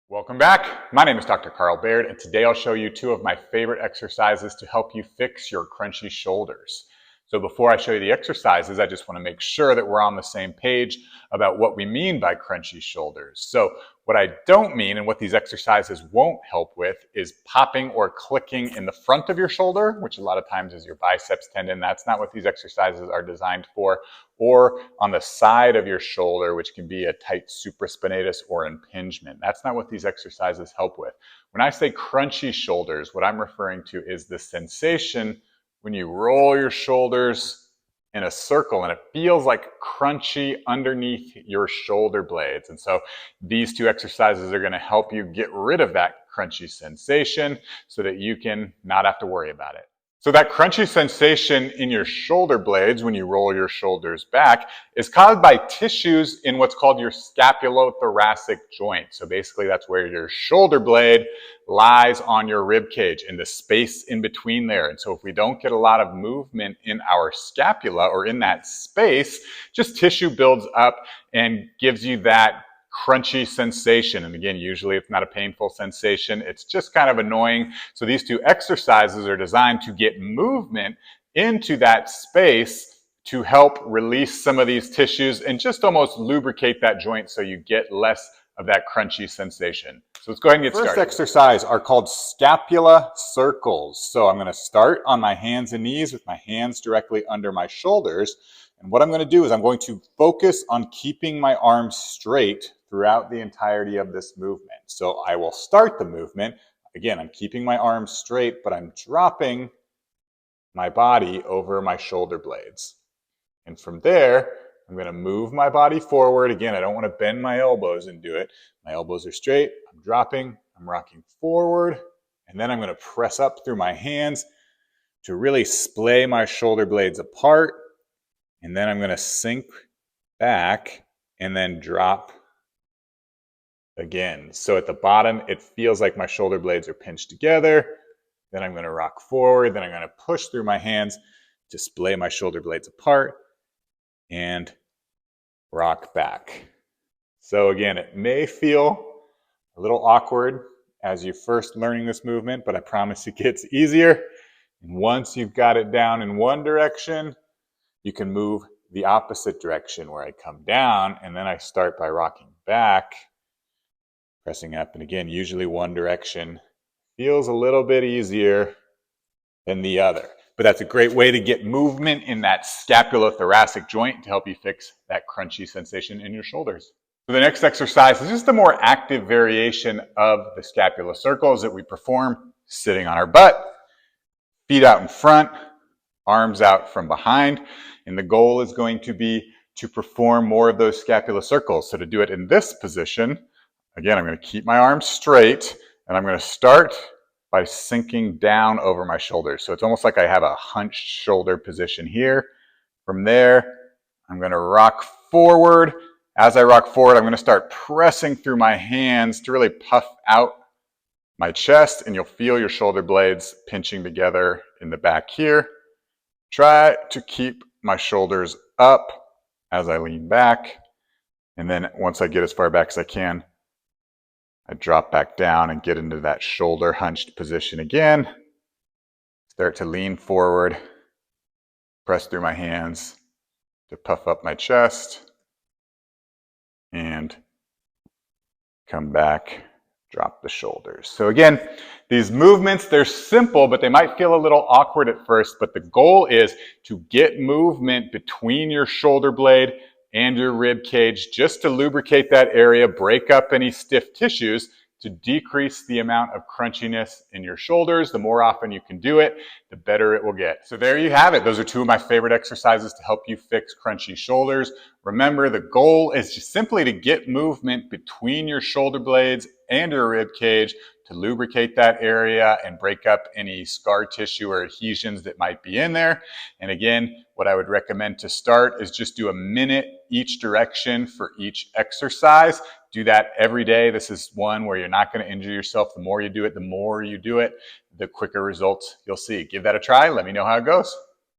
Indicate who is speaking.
Speaker 1: Welcome back. My name is Dr. Carl Baird, and today I'll show you two of my favorite exercises to help you fix your crunchy shoulders. So before I show you the exercises, I just want to make sure that we're on the same page about what we mean by crunchy shoulders. So what I don't mean and what these exercises won't help with is popping or clicking in the front of your shoulder, which a lot of times is your biceps tendon. That's not what these exercises are designed for. Or on the side of your shoulder, which can be a tight supraspinatus or impingement. That's not what these exercises help with. When I say crunchy shoulders, what I'm referring to is the sensation when you roll your shoulders in a circle and it feels like crunchy underneath your shoulder blades. And so these two exercises are going to help you get rid of that crunchy sensation so that you can not have to worry about it. So that crunchy sensation in your shoulder blades when you roll your shoulders back is caused by tissues in what's called your scapulothoracic joint. So basically that's where your shoulder blade lies on your rib cage in the space in between there. And so if we don't get a lot of movement in our scapula or in that space, just tissue builds up and gives you that crunchy sensation. And again, usually it's not a painful sensation. It's just kind of annoying. So these two exercises are designed to get movement into that space to help release some of these tissues and just almost lubricate that joint so you get less of that crunchy sensation. So let's go ahead and get started. First exercise are called scapula circles. So I'm going to start on my hands and knees with my hands directly under my shoulders. And what I'm going to do is I'm going to focus on keeping my arms straight throughout the entirety of this movement. So I will start the movement. Again, I'm keeping my arms straight, but I'm dropping my body over my shoulder blades. And from there, I'm going to move my body forward. Again, I don't want to bend my elbows and do it. My elbows are straight. I'm dropping. I'm rocking forward. And then I'm going to press up through my hands to really splay my shoulder blades apart. And then I'm going to sink back and then drop again. So at the bottom, it feels like my shoulder blades are pinched together. Then I'm going to rock forward. Then I'm going to push through my hands to splay my shoulder blades apart and rock back. So again, it may feel a little awkward as you're first learning this movement, but I promise it gets easier. And once you've got it down in one direction, you can move the opposite direction where I come down and then I start by rocking back, pressing up. And again, usually one direction feels a little bit easier than the other. But that's a great way to get movement in that scapulothoracic joint to help you fix that crunchy sensation in your shoulders. So the next exercise is just a more active variation of the scapula circles that we perform sitting on our butt, feet out in front, arms out from behind. And the goal is going to be to perform more of those scapula circles. So to do it in this position, again, I'm going to keep my arms straight and I'm going to start by sinking down over my shoulders. So it's almost like I have a hunched shoulder position here. From there, I'm going to rock forward. As I rock forward, I'm going to start pressing through my hands to really puff out my chest, and you'll feel your shoulder blades pinching together in the back here. Try to keep my shoulders up as I lean back. And then once I get as far back as I can, I drop back down and get into that shoulder hunched position again. Start to lean forward, press through my hands to puff up my chest, and come back, drop the shoulders. So again, these movements, they're simple, but they might feel a little awkward at first, but the goal is to get movement between your shoulder blade and your rib cage just to lubricate that area, break up any stiff tissues to decrease the amount of crunchiness in your shoulders. The more often you can do it, the better it will get. So there you have it. Those are two of my favorite exercises to help you fix crunchy shoulders. Remember, the goal is just simply to get movement between your shoulder blades and your rib cage to lubricate that area and break up any scar tissue or adhesions that might be in there. And again, what I would recommend to start is just do a minute each direction for each exercise. Do that every day. This is one where you're not going to injure yourself. The more you do it, the quicker results you'll see. Give that a try. Let me know how it goes.